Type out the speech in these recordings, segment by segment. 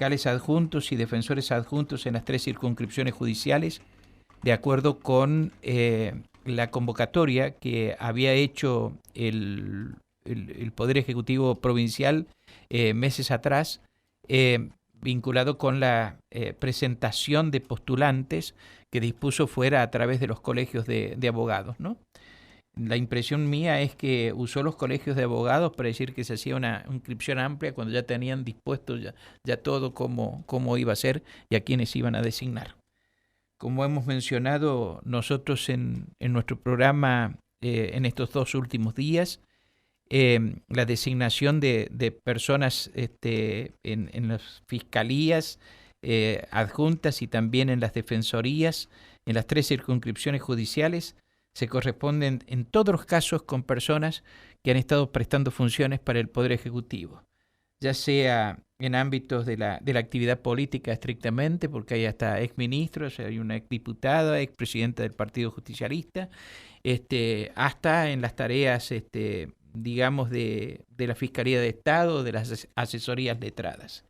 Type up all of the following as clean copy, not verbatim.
fiscales adjuntos y defensores adjuntos en las 3 circunscripciones judiciales, de acuerdo con la convocatoria que había hecho el Poder Ejecutivo Provincial meses atrás, vinculado con la presentación de postulantes que dispuso fuera a través de los colegios de abogados, ¿no? La impresión mía es que usó los colegios de abogados para decir que se hacía una inscripción amplia cuando ya tenían dispuesto ya todo cómo iba a ser y a quiénes iban a designar. Como hemos mencionado nosotros en nuestro programa en estos 2 últimos días, la designación de personas en las fiscalías adjuntas y también en las defensorías, en las 3 circunscripciones judiciales, se corresponden en todos los casos con personas que han estado prestando funciones para el Poder Ejecutivo, ya sea en ámbitos de la actividad política estrictamente, porque hay hasta exministros, hay una exdiputada, expresidenta del Partido Justicialista, hasta en las tareas, digamos, de la Fiscalía de Estado, de las asesorías letradas.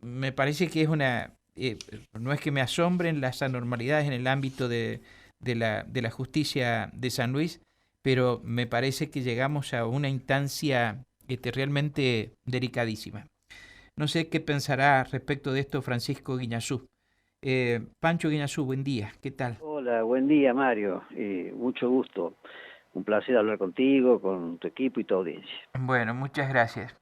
Me parece que es no es que me asombren las anormalidades en el ámbito de la justicia de San Luis, pero me parece que llegamos a una instancia realmente delicadísima. No sé qué pensará respecto de esto Francisco Guiñazú. Pancho Guiñazú, buen día, ¿qué tal? Hola, buen día Mario, mucho gusto, un placer hablar contigo, con tu equipo y tu audiencia. Bueno, muchas gracias.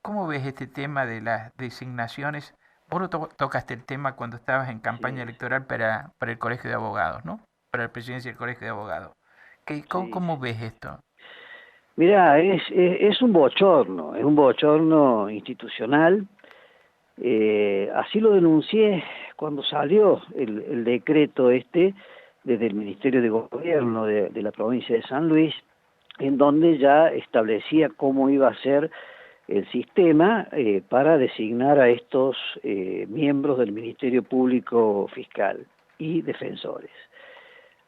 ¿Cómo ves este tema de las designaciones? Vos lo tocaste el tema cuando estabas en campaña Sí, electoral para el Colegio de Abogados, ¿no? Para la presidencia del Colegio de Abogados. sí, ¿Cómo sí. ves esto? Mirá, es un bochorno institucional, así lo denuncié cuando salió el decreto desde el Ministerio de Gobierno de la provincia de San Luis, en donde ya establecía cómo iba a ser el sistema para designar a estos miembros del Ministerio Público Fiscal y defensores.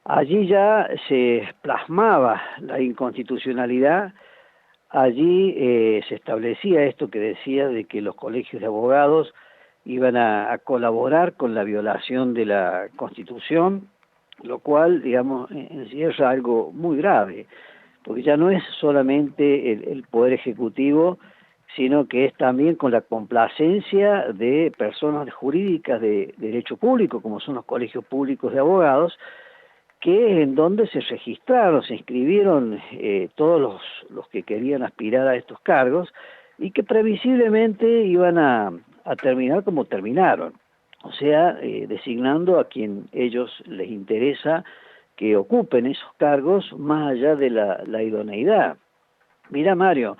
Allí ya se plasmaba la inconstitucionalidad, allí se establecía esto que decía de que los colegios de abogados iban a colaborar con la violación de la Constitución, lo cual, digamos, encierra algo muy grave, porque ya no es solamente el Poder Ejecutivo, sino que es también con la complacencia de personas jurídicas de derecho público, como son los colegios públicos de abogados, que es en donde se registraron, se inscribieron todos los que querían aspirar a estos cargos y que previsiblemente iban a terminar como terminaron, o sea, designando a quien ellos les interesa que ocupen esos cargos más allá de la idoneidad. Mira, Mario,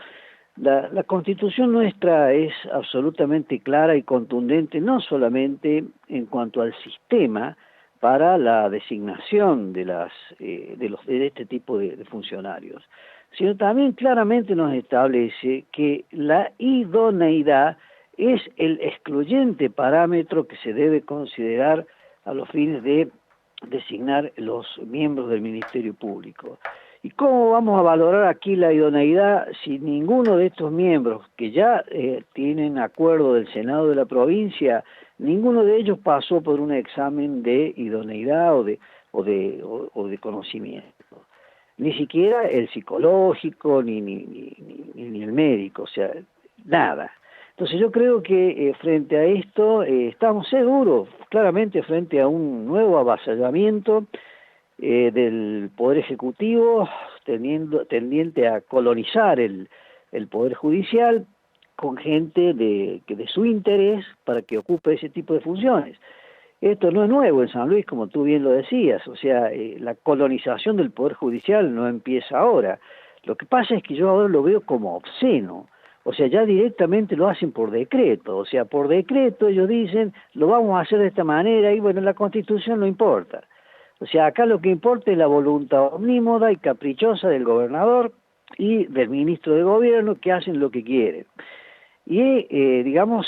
la Constitución nuestra es absolutamente clara y contundente, no solamente en cuanto al sistema para la designación de este tipo de funcionarios, sino también claramente nos establece que la idoneidad es el excluyente parámetro que se debe considerar a los fines de designar los miembros del Ministerio Público. ¿Y cómo vamos a valorar aquí la idoneidad si ninguno de estos miembros que ya tienen acuerdo del Senado de la provincia, ninguno de ellos pasó por un examen de idoneidad o de conocimiento? Ni siquiera el psicológico ni el médico, o sea, nada. Entonces yo creo que frente a esto estamos seguros, claramente frente a un nuevo avasallamiento del Poder Ejecutivo tendiente a colonizar el Poder Judicial con gente de su interés para que ocupe ese tipo de funciones. Esto no es nuevo en San Luis, como tú bien lo decías, o sea, la colonización del Poder Judicial no empieza ahora. Lo que pasa es que yo ahora lo veo como obsceno, o sea, ya directamente lo hacen por decreto, o sea, por decreto ellos dicen, lo vamos a hacer de esta manera, y bueno, la Constitución no importa. O sea, acá lo que importa es la voluntad omnímoda y caprichosa del gobernador y del ministro de gobierno que hacen lo que quieren. Y, digamos,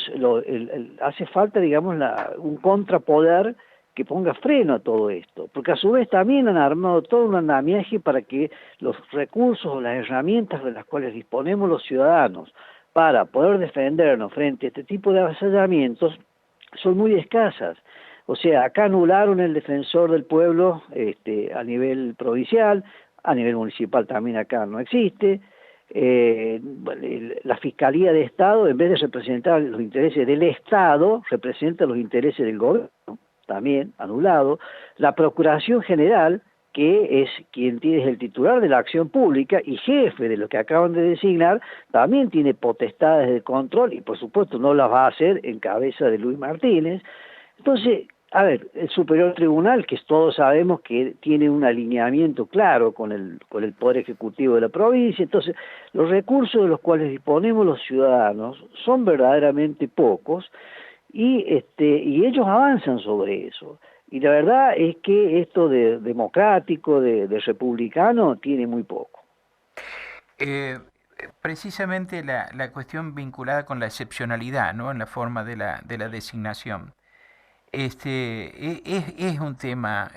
hace falta, digamos, un contrapoder que ponga freno a todo esto, porque a su vez también han armado todo un andamiaje para que los recursos o las herramientas de las cuales disponemos los ciudadanos para poder defendernos frente a este tipo de avasallamientos son muy escasas. O sea, acá anularon el defensor del pueblo a nivel provincial, a nivel municipal también acá no existe. La Fiscalía de Estado, en vez de representar los intereses del Estado, representa los intereses del gobierno, también anulado. La Procuración General, que es quien tiene el titular de la acción pública y jefe de lo que acaban de designar, también tiene potestades de control y por supuesto no las va a hacer en cabeza de Luis Martínez. Entonces, a ver, el Superior Tribunal, que todos sabemos que tiene un alineamiento claro con el Poder Ejecutivo de la provincia, entonces los recursos de los cuales disponemos los ciudadanos son verdaderamente pocos y ellos avanzan sobre eso. Y la verdad es que esto de democrático, de republicano, tiene muy poco. Eh, Precisamente la cuestión vinculada con la excepcionalidad, ¿no? En la forma de la designación. Es un tema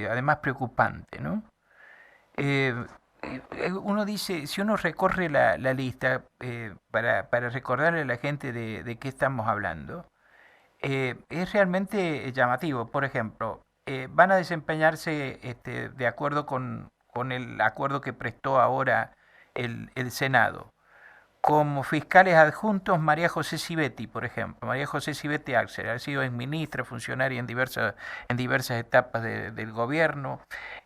además preocupante, ¿no? Eh, Uno dice, si uno recorre la lista para recordarle a la gente de qué estamos hablando, es realmente llamativo. Por ejemplo, van a desempeñarse de acuerdo con el acuerdo que prestó ahora el Senado. Como fiscales adjuntos, María José Civetti, por ejemplo. María José Civetti Axel ha sido exministra, funcionaria en diversas etapas del gobierno,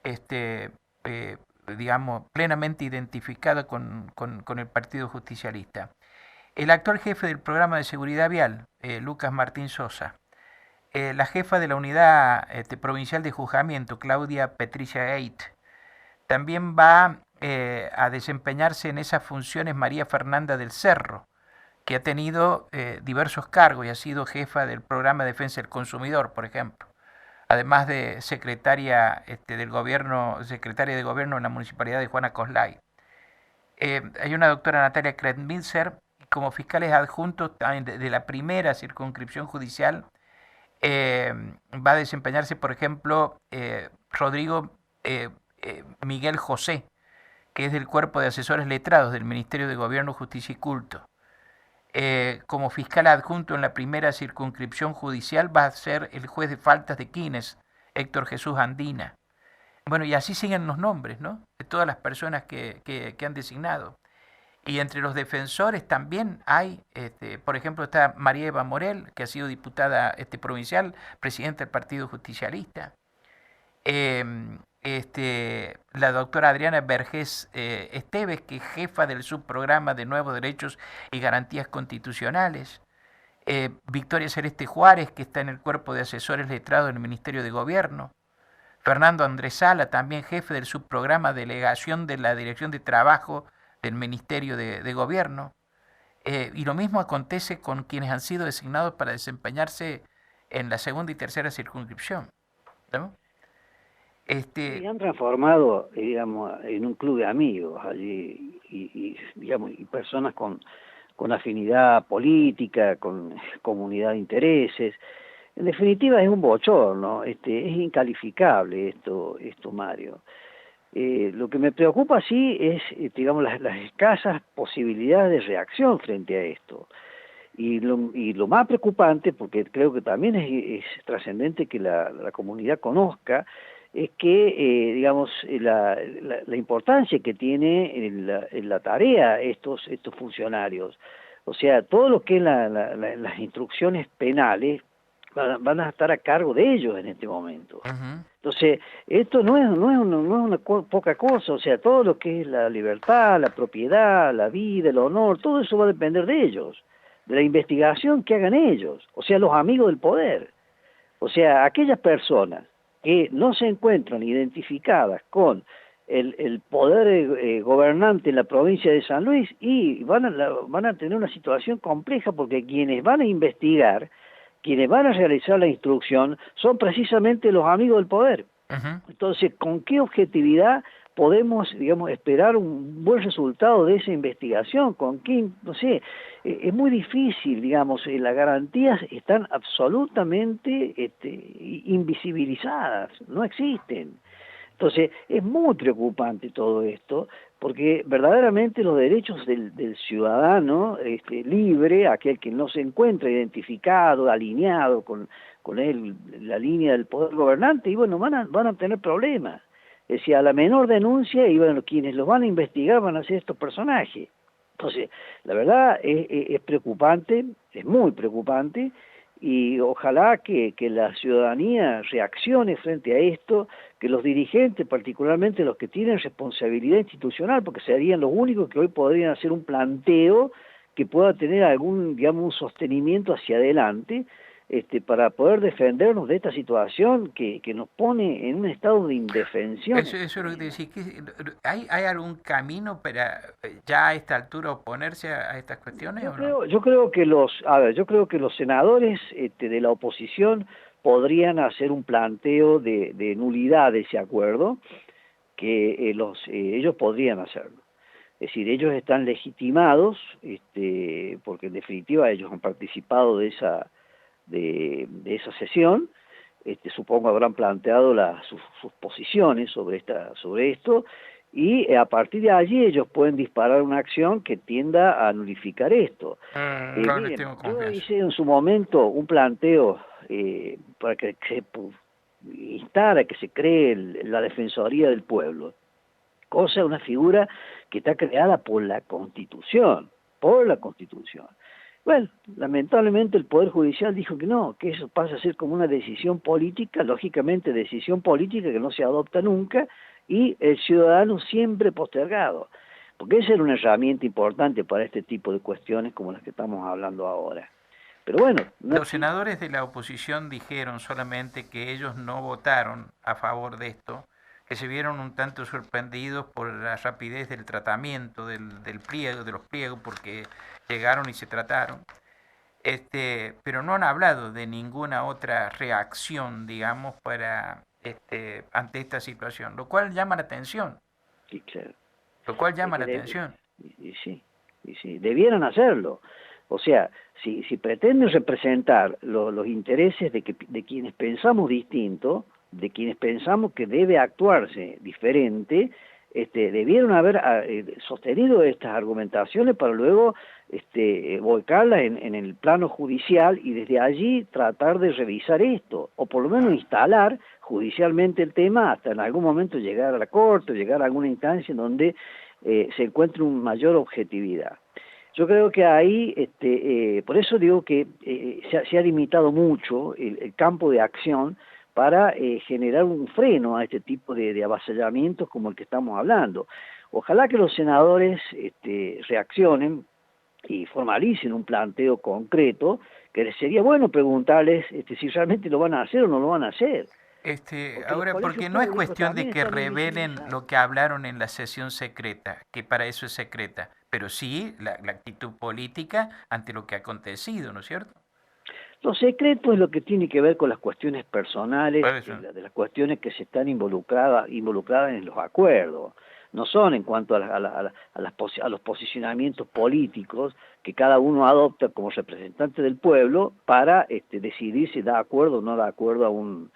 este, eh, digamos, plenamente identificada con el Partido Justicialista. El actual jefe del programa de seguridad vial, Lucas Martín Sosa. La jefa de la unidad provincial de juzgamiento, Claudia Patricia Eit. También va a desempeñarse en esas funciones María Fernanda del Cerro, que ha tenido diversos cargos y ha sido jefa del programa de defensa del consumidor, por ejemplo. Además de secretaria del gobierno, secretaria de gobierno en la municipalidad de Juana Coslay. Hay una doctora Natalia Kretmitzer como fiscales adjuntos de la primera circunscripción judicial. Va a desempeñarse, por ejemplo, Rodrigo Miguel José, que es del Cuerpo de Asesores Letrados del Ministerio de Gobierno, Justicia y Culto. Como fiscal adjunto en la primera circunscripción judicial va a ser el juez de faltas de Quines, Héctor Jesús Andina. Bueno, y así siguen los nombres, ¿no? De todas las personas que han designado. Y entre los defensores también hay, por ejemplo, está María Eva Morel, que ha sido diputada provincial, presidenta del Partido Justicialista. La doctora Adriana Vergés Esteves, que es jefa del subprograma de Nuevos Derechos y Garantías Constitucionales. Victoria Celeste Juárez, que está en el Cuerpo de Asesores Letrados del Ministerio de Gobierno. Fernando Andrés Sala, también jefe del subprograma Delegación de la Dirección de Trabajo del Ministerio de Gobierno. Y lo mismo acontece con quienes han sido designados para desempeñarse en la segunda y tercera circunscripción, ¿no? Y han transformado, digamos, en un club de amigos allí digamos, y personas con afinidad política, con comunidad de intereses. En definitiva es un bochorno, es incalificable esto Mario. Lo que me preocupa sí es, digamos, las escasas posibilidades de reacción frente a esto. Y lo más preocupante, porque creo que también es trascendente que la comunidad conozca, es que, digamos, la importancia que tiene en la tarea estos funcionarios. O sea, todo lo que es las instrucciones penales van a estar a cargo de ellos en este momento. Uh-huh. Entonces, esto no es una poca cosa, o sea, todo lo que es la libertad, la propiedad, la vida, el honor, todo eso va a depender de ellos, de la investigación que hagan ellos, o sea, los amigos del poder. O sea, aquellas personas que no se encuentran identificadas con el poder gobernante en la provincia de San Luis y van a tener una situación compleja porque quienes van a investigar, quienes van a realizar la instrucción, son precisamente los amigos del poder. Uh-huh. Entonces, ¿con qué objetividad podemos, digamos, esperar un buen resultado de esa investigación? ¿Con qué? No sé, es muy difícil, digamos, las garantías están absolutamente invisibilizadas, no existen. Entonces, es muy preocupante todo esto, porque verdaderamente los derechos del ciudadano libre, aquel que no se encuentra identificado, alineado con él, la línea del poder gobernante, y bueno, van a tener problemas. Es decir, a la menor denuncia, y bueno, quienes los van a investigar van a ser estos personajes. Entonces, la verdad es preocupante, es muy preocupante, y ojalá que la ciudadanía reaccione frente a esto, que los dirigentes, particularmente los que tienen responsabilidad institucional, porque serían los únicos que hoy podrían hacer un planteo que pueda tener algún, digamos, un sostenimiento hacia adelante, para poder defendernos de esta situación que nos pone en un estado de indefensión. Eso es lo que te decía. ¿Hay algún camino para ya a esta altura oponerse a estas cuestiones o no? Yo creo que los senadores de la oposición podrían hacer un planteo de nulidad de ese acuerdo, que ellos podrían hacerlo. Es decir, ellos están legitimados, porque en definitiva ellos han participado de esa sesión. Supongo habrán planteado sus posiciones sobre esto, y a partir de allí ellos pueden disparar una acción que tienda a nulificar esto. No le Miren, tengo yo confianza. hice en su momento un planteo para que se instara que se cree la Defensoría del Pueblo, una figura que está creada por la Constitución, Bueno, lamentablemente el Poder Judicial dijo que no, que eso pasa a ser como una decisión política, lógicamente decisión política que no se adopta nunca, y el ciudadano siempre postergado, porque esa era una herramienta importante para este tipo de cuestiones como las que estamos hablando ahora. Pero bueno, Los senadores de la oposición dijeron solamente que ellos no votaron a favor de esto, que se vieron un tanto sorprendidos por la rapidez del tratamiento del pliego, de los pliegos, porque llegaron y se trataron. Pero no han hablado de ninguna otra reacción, digamos, para ante esta situación, lo cual llama la atención. Sí, claro. Lo cual llama la atención. Sí, debieran hacerlo. O sea, si pretenden representar los intereses de quienes pensamos distinto, de quienes pensamos que debe actuarse diferente, debieron haber sostenido estas argumentaciones para luego volcarlas en el plano judicial y desde allí tratar de revisar esto, o por lo menos instalar judicialmente el tema hasta en algún momento llegar a la corte, llegar a alguna instancia en donde se encuentre una mayor objetividad. Yo creo que ahí, por eso digo que se ha limitado mucho el campo de acción para generar un freno a este tipo de avasallamientos como el que estamos hablando. Ojalá que los senadores reaccionen y formalicen un planteo concreto, que sería bueno preguntarles si realmente lo van a hacer o no lo van a hacer. Ahora, porque no es cuestión de que revelen lo que hablaron en la sesión secreta, que para eso es secreta, pero sí la actitud política ante lo que ha acontecido, ¿no es cierto? Lo secreto es lo que tiene que ver con las cuestiones personales, de las cuestiones que se están involucradas en los acuerdos. No son en cuanto a los posicionamientos políticos que cada uno adopta como representante del pueblo para decidir si da acuerdo o no da acuerdo a un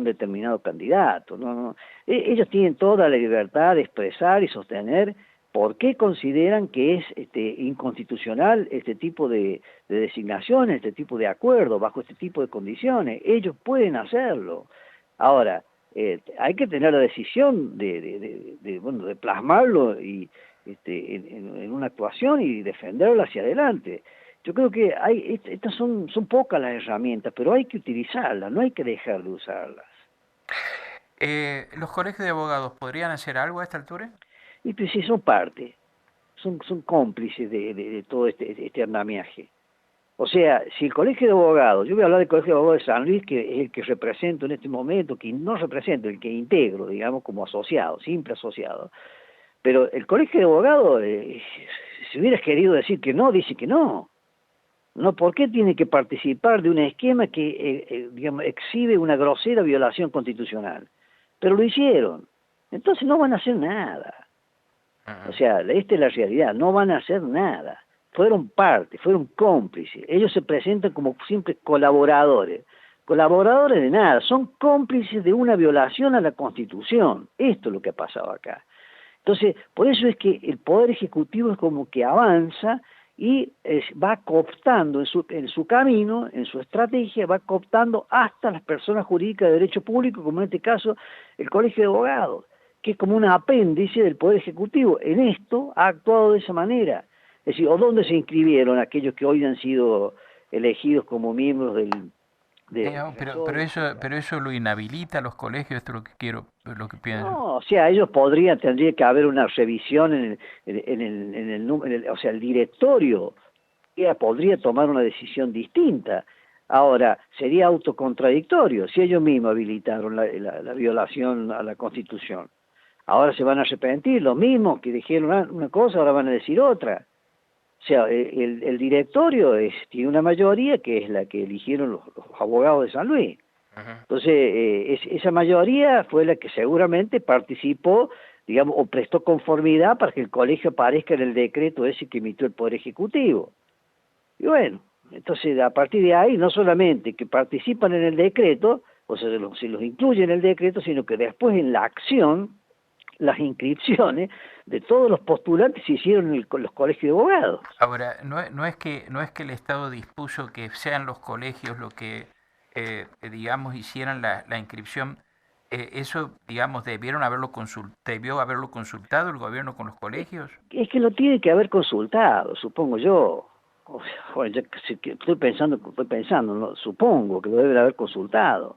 determinado candidato. No. Ellos tienen toda la libertad de expresar y sostener por qué consideran que es inconstitucional este tipo de designaciones, este tipo de acuerdos, bajo este tipo de condiciones. Ellos pueden hacerlo. Ahora, hay que tener la decisión de plasmarlo y en una actuación y defenderlo hacia adelante. Yo creo que estas son pocas las herramientas, pero hay que utilizarlas, no hay que dejar de usarlas. ¿Los colegios de abogados podrían hacer algo a esta altura? Y pues sí, son parte, son cómplices de todo este andamiaje. O sea, si el Colegio de Abogados, yo voy a hablar del Colegio de Abogados de San Luis, que es el que represento en este momento, que no represento, el que integro, digamos, como asociado, simple asociado. Pero el Colegio de Abogados, si hubieras querido decir que no, dice que no. No, ¿por qué tiene que participar de un esquema que, digamos, exhibe una grosera violación constitucional? Pero lo hicieron. Entonces no van a hacer nada. O sea, esta es la realidad, no van a hacer nada. Fueron parte, fueron cómplices. Ellos se presentan como simples colaboradores. Colaboradores de nada, son cómplices de una violación a la Constitución. Esto es lo que ha pasado acá. Entonces, por eso es que el Poder Ejecutivo es como que avanza y va cooptando en su camino, en su estrategia, va cooptando hasta las personas jurídicas de derecho público, como en este caso el Colegio de Abogados, que es como un apéndice del Poder Ejecutivo. En esto ha actuado de esa manera. Es decir, ¿o dónde se inscribieron aquellos que hoy han sido elegidos como miembros del pero eso lo inhabilita a los colegios, esto es lo que quiero, lo que pienso. No, o sea, ellos tendría que haber una revisión o sea, el directorio podría tomar una decisión distinta. Ahora, sería autocontradictorio si ellos mismos habilitaron la violación a la Constitución. Ahora se van a arrepentir, lo mismo que dijeron una cosa, ahora van a decir otra. O sea, el directorio tiene una mayoría que es la que eligieron los abogados de San Luis. Entonces, esa mayoría fue la que seguramente participó, digamos, o prestó conformidad para que el colegio aparezca en el decreto ese que emitió el Poder Ejecutivo. Y bueno, entonces a partir de ahí, no solamente que participan en el decreto, o sea, se los incluye en el decreto, sino que después en la acción, las inscripciones de todos los postulantes se hicieron en los colegios de abogados. Ahora, no es que el Estado dispuso que sean los colegios lo que, digamos, hicieran la inscripción. Eso, digamos, debió haberlo consultado el gobierno con los colegios. Es que lo tiene que haber consultado, supongo yo. Bueno, estoy pensando, ¿no? Supongo que lo deben haber consultado.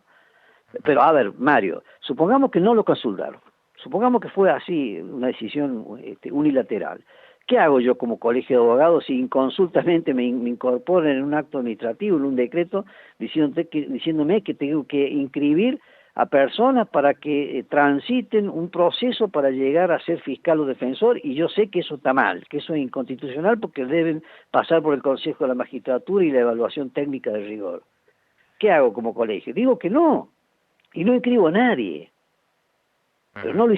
Pero a ver, Mario, supongamos que no lo consultaron. Supongamos que fue así, una decisión unilateral. ¿Qué hago yo como colegio de abogados si inconsultamente me incorporan en un acto administrativo, en un decreto, diciéndome que tengo que inscribir a personas para que transiten un proceso para llegar a ser fiscal o defensor? Y yo sé que eso está mal, que eso es inconstitucional porque deben pasar por el Consejo de la Magistratura y la evaluación técnica de rigor. ¿Qué hago como colegio? Digo que no, y no inscribo a nadie. Pero no lo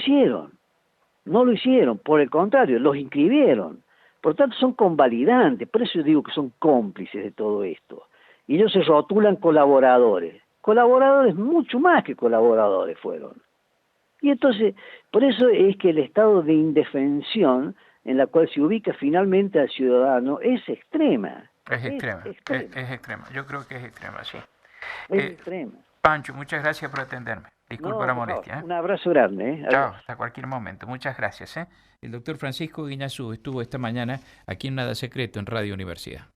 hicieron, por el contrario, los inscribieron. Por tanto, son convalidantes, por eso yo digo que son cómplices de todo esto. Y ellos se rotulan colaboradores. Colaboradores mucho más que colaboradores fueron. Y entonces, por eso es que el estado de indefensión en la cual se ubica finalmente al ciudadano es extrema. Es extrema, es extrema. Yo creo que es extrema, sí. Es extrema. Pancho, muchas gracias por atenderme. Disculpa la molestia. Un abrazo grande. Chao, hasta cualquier momento. Muchas gracias. El doctor Francisco Guiñazú estuvo esta mañana aquí en Nada Secreto en Radio Universidad.